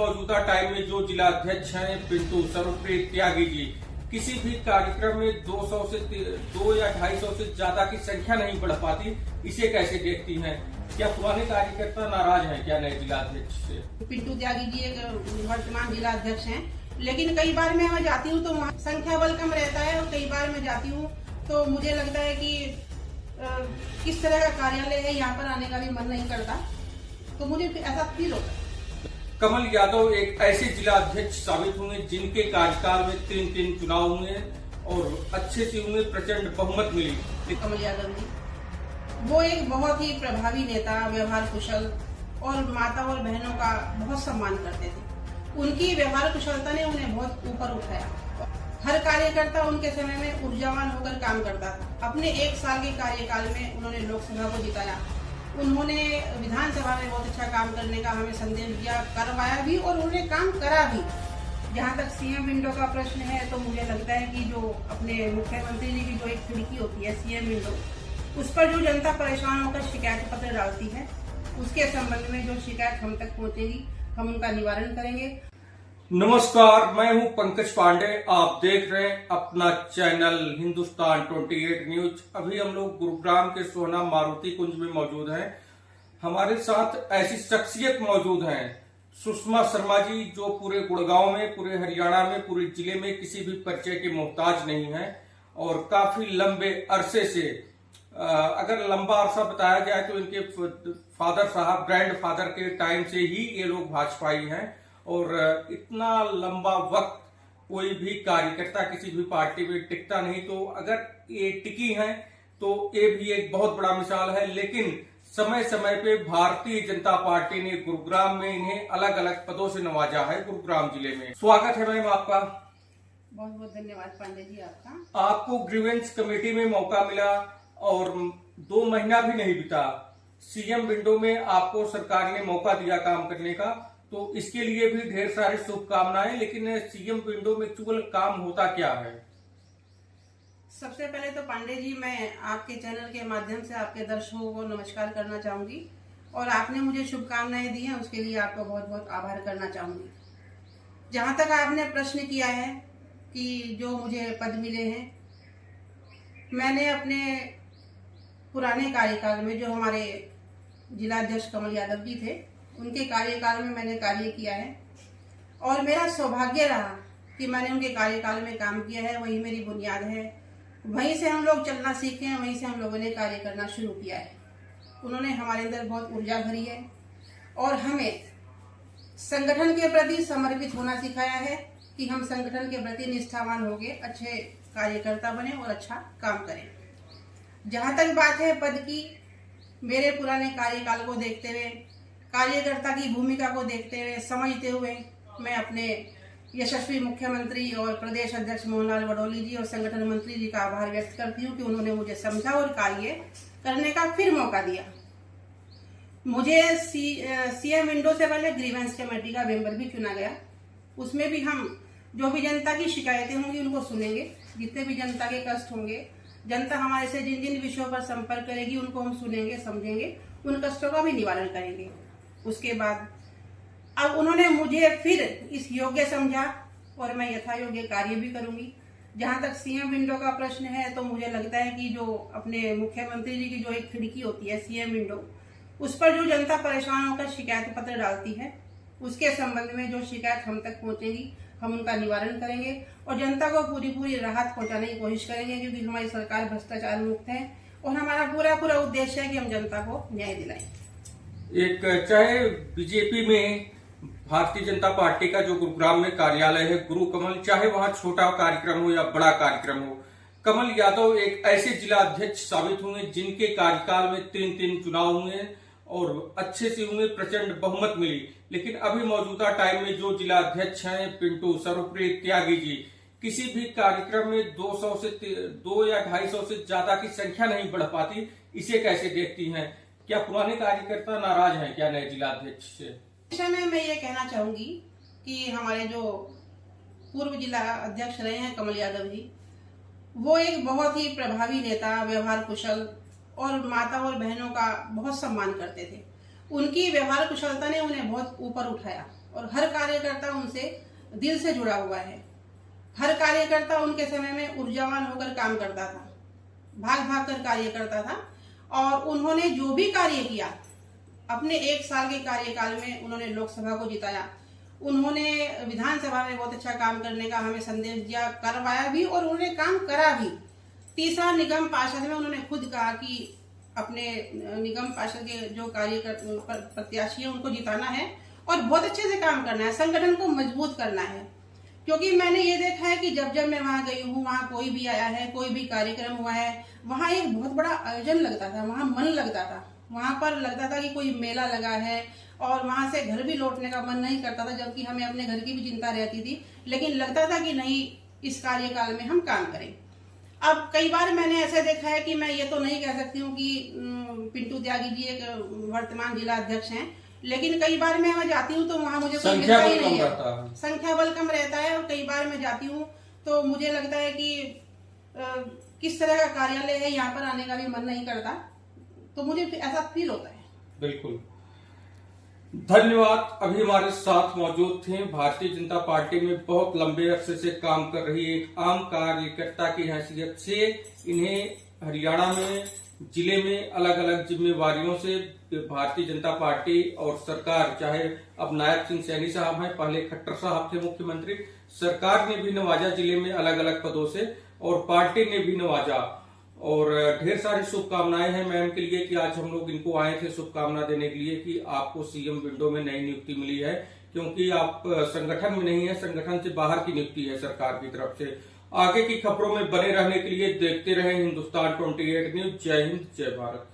मौजूदा टाइम में जो जिला अध्यक्ष हैं पिंटू सर्वप्रीत त्यागी जी किसी भी कार्यक्रम में 200 से 2 या 250 से ज्यादा की संख्या नहीं बढ़ पाती, इसे कैसे देखती हैं? क्या पुराने कार्यकर्ता नाराज हैं क्या नए जिला अध्यक्ष से? पिंटू त्यागी जी एक वर्तमान जिला अध्यक्ष हैं, लेकिन कई बार मैं जाती हूँ तो वहाँ संख्या बल कम रहता है और कई बार मैं जाती हूँ तो मुझे लगता है कि किस तरह का कार्यालय है, यहाँ पर आने का भी मन नहीं करता, तो मुझे ऐसा फील होता है। कमल यादव एक ऐसे जिला अध्यक्ष साबित हुए जिनके कार्यकाल में 3 चुनाव हुए और अच्छे से उन्हें प्रचंड बहुमत मिली। कमल यादव जी वो एक बहुत ही प्रभावी नेता, व्यवहार कुशल और माता और बहनों का बहुत सम्मान करते थे। उनकी व्यवहार कुशलता ने उन्हें बहुत ऊपर उठाया। हर कार्यकर्ता उनके समय में ऊर्जावान होकर काम करता था। अपने 1 साल के कार्यकाल में उन्होंने लोकसभा को जिताया, उन्होंने विधानसभा में बहुत अच्छा काम करने का हमें संदेश दिया, करवाया भी और उन्होंने काम करा भी। जहाँ तक सीएम विंडो का प्रश्न है तो मुझे लगता है कि जो अपने मुख्यमंत्री जी की जो एक खिड़की होती है सीएम विंडो, उस पर जो जनता परेशान होकर शिकायत पत्र डालती है, उसके संबंध में जो शिकायत हम तक पहुँचेगी हम उनका निवारण करेंगे। नमस्कार, मैं हूं पंकज पांडे, आप देख रहे हैं अपना चैनल हिंदुस्तान 28 न्यूज। अभी हम लोग गुरुग्राम के सोहना मारुति कुंज में मौजूद हैं। हमारे साथ ऐसी शख्सियत मौजूद हैं सुषमा शर्मा जी, जो पूरे गुड़गांव में, पूरे हरियाणा में, पूरे जिले में किसी भी परिचय के मोहताज नहीं है और काफी लंबे अरसे से, अगर लंबा अरसा बताया जाए तो इनके फादर साहब, ग्रैंड फादर के टाइम से ही ये लोग भाजपाई हैं और इतना लंबा वक्त कोई भी कार्यकर्ता किसी भी पार्टी में टिकता नहीं, तो अगर ये टिकी हैं तो ये भी एक बहुत बड़ा मिसाल है। लेकिन समय समय पे भारतीय जनता पार्टी ने गुरुग्राम में इन्हें अलग अलग पदों से नवाजा है। गुरुग्राम जिले में स्वागत है मैम आपका। बहुत बहुत धन्यवाद पांडे जी आपका। आपको ग्रीवेंस कमेटी में मौका मिला और 2 महीना भी नहीं बीता, सीएम विंडो में आपको सरकार ने मौका दिया काम करने का, तो इसके लिए भी ढेर सारी शुभकामनाएं। लेकिन सीएम विंडो में केवल काम होता क्या है? सबसे पहले तो पांडे जी मैं आपके चैनल के माध्यम से आपके दर्शकों को नमस्कार करना चाहूंगी और आपने मुझे शुभकामनाएं दी हैं उसके लिए आपका बहुत बहुत आभार करना चाहूंगी। जहां तक आपने प्रश्न किया है कि जो मुझे पद मिले हैं, मैंने अपने पुराने कार्यकाल में जो हमारे जिलाध्यक्ष कमल यादव जी थे उनके कार्यकाल में मैंने कार्य किया है और मेरा सौभाग्य रहा कि मैंने उनके कार्यकाल में काम किया है। वही मेरी बुनियाद है, वहीं से हम लोग चलना सीखे हैं, वहीं से हम लोगों ने कार्य करना शुरू किया है। उन्होंने हमारे अंदर बहुत ऊर्जा भरी है और हमें संगठन के प्रति समर्पित होना सिखाया है कि हम संगठन के प्रति निष्ठावान होकर अच्छे कार्यकर्ता बने और अच्छा काम करें। जहाँ तक बात है पद की, मेरे पुराने कार्यकाल को देखते हुए, कार्यकर्ता की भूमिका को देखते हुए, समझते हुए मैं अपने यशस्वी मुख्यमंत्री और प्रदेश अध्यक्ष मोहनलाल वडोली जी और संगठन मंत्री जी का आभार व्यक्त करती हूँ कि उन्होंने मुझे समझा और कार्य करने का फिर मौका दिया। मुझे सीएम विंडो से पहले ग्रीवेंस कमेटी का मेंबर भी चुना गया। उसमें भी हम जो भी जनता की शिकायतें होंगी उनको सुनेंगे, जितने भी जनता के कष्ट होंगे, जनता हमारे से जिन जिन विषयों पर संपर्क करेगी उनको हम सुनेंगे, समझेंगे, उन कष्टों का भी निवारण करेंगे। उसके बाद अब उन्होंने मुझे फिर इस योग्य समझा और मैं यथा योग्य कार्य भी करूंगी। जहां तक सीएम विंडो का प्रश्न है तो मुझे लगता है कि जो अपने मुख्यमंत्री जी की जो एक खिड़की होती है सीएम विंडो, उस पर जो जनता परेशान होकर शिकायत पत्र डालती है, उसके संबंध में जो शिकायत हम तक पहुंचेगी हम उनका निवारण करेंगे और जनता को पूरी राहत पहुंचाने की कोशिश करेंगे, क्योंकि हमारी सरकार भ्रष्टाचार मुक्त है और हमारा पूरा उद्देश्य है कि हम जनता को न्याय दिलाएं। एक चाहे बीजेपी में भारतीय जनता पार्टी का जो गुरुग्राम में कार्यालय है गुरु कमल, चाहे वहां छोटा कार्यक्रम हो या बड़ा कार्यक्रम हो, कमल यादव एक ऐसे जिला अध्यक्ष साबित हुए जिनके कार्यकाल में 3 चुनाव हुए और अच्छे से उन्हें प्रचंड बहुमत मिली। लेकिन अभी मौजूदा टाइम में जो जिला अध्यक्ष हैं पिंटू सर्वप्रीत त्यागी जी किसी भी कार्यक्रम में 200 से 2 या 250 से ज्यादा की संख्या नहीं बढ़ पाती, इसे कैसे देखती हैं? क्या पुराने कार्यकर्ता नाराज हैं क्या नए जिला अध्यक्ष से? में मैं ये कहना चाहूंगी कि हमारे जो पूर्व जिला अध्यक्ष रहे हैं कमल यादव जी, वो एक बहुत ही प्रभावी नेता, व्यवहार कुशल और माता और बहनों का बहुत सम्मान करते थे। उनकी व्यवहार कुशलता ने उन्हें बहुत ऊपर उठाया। और हर कार्यकर्ता उनसे दिल से जुड़ा हुआ है। हर कार्यकर्ता उनके समय में ऊर्जावान होकर काम करता था, भाग भाग कर कार्य करता था, और उन्होंने जो भी कार्य किया अपने 1 साल के कार्यकाल में, उन्होंने लोकसभा को जिताया, उन्होंने विधानसभा में बहुत अच्छा काम करने का हमें संदेश दिया, करवाया भी और उन्होंने काम करा भी। तीसरा निगम पार्षद में उन्होंने खुद कहा कि अपने निगम पार्षद के जो प्रत्याशी है उनको जिताना है और बहुत अच्छे से काम करना है, संगठन को मजबूत करना है। क्योंकि मैंने ये देखा है कि जब जब मैं वहां गई हूँ, वहां कोई भी आया है, कोई भी कार्यक्रम हुआ है, वहां एक बहुत बड़ा आयोजन लगता था, वहां मन लगता था, वहां पर लगता था कि कोई मेला लगा है, और वहां से घर भी लौटने का मन नहीं करता था, जबकि हमें अपने घर की भी चिंता रहती थी, लेकिन लगता था कि नहीं, इस कार्यकाल में हम काम करें। अब कई बार मैंने ऐसे देखा है कि मैं ये तो नहीं कह सकती हूँ कि पिंटू त्यागी जी एक वर्तमान जिला अध्यक्ष हैं, लेकिन कई बार मैं वहां जाती हूँ तो वहां मुझे कोई मिलता ही नहीं है, संख्या बल कम रहता है। और कई बार मैं जाती हूँ तो मुझे लगता है कि किस तरह का कार्यालय है, यहाँ पर आने का भी मन नहीं करता, तो मुझे ऐसा फील होता है। बिल्कुल, धन्यवाद। अभी हमारे साथ मौजूद थे भारतीय जनता पार्टी में बहुत लंबे अरसे से काम कर रही एक आम कार्यकर्ता की हैसियत से इन्हें हरियाणा में जिले में अलग अलग जिम्मेवारियों से भारतीय जनता पार्टी और सरकार, चाहे अब नायब सिंह सैनी साहब हैं, पहले खट्टर साहब थे मुख्यमंत्री, सरकार ने भी नवाजा जिले में अलग अलग पदों से, और पार्टी ने भी नवाजा। और ढेर सारी शुभकामनाएं हैं मैम के लिए कि आज हम लोग इनको आए थे शुभकामना देने के लिए कि आपको सीएम विंडो में नई नियुक्ति मिली है, क्योंकि आप संगठन में नहीं है, संगठन से बाहर की नियुक्ति है सरकार की तरफ से। आगे की खबरों में बने रहने के लिए देखते रहें हिंदुस्तान 28 न्यूज। जय हिंद, जय भारत।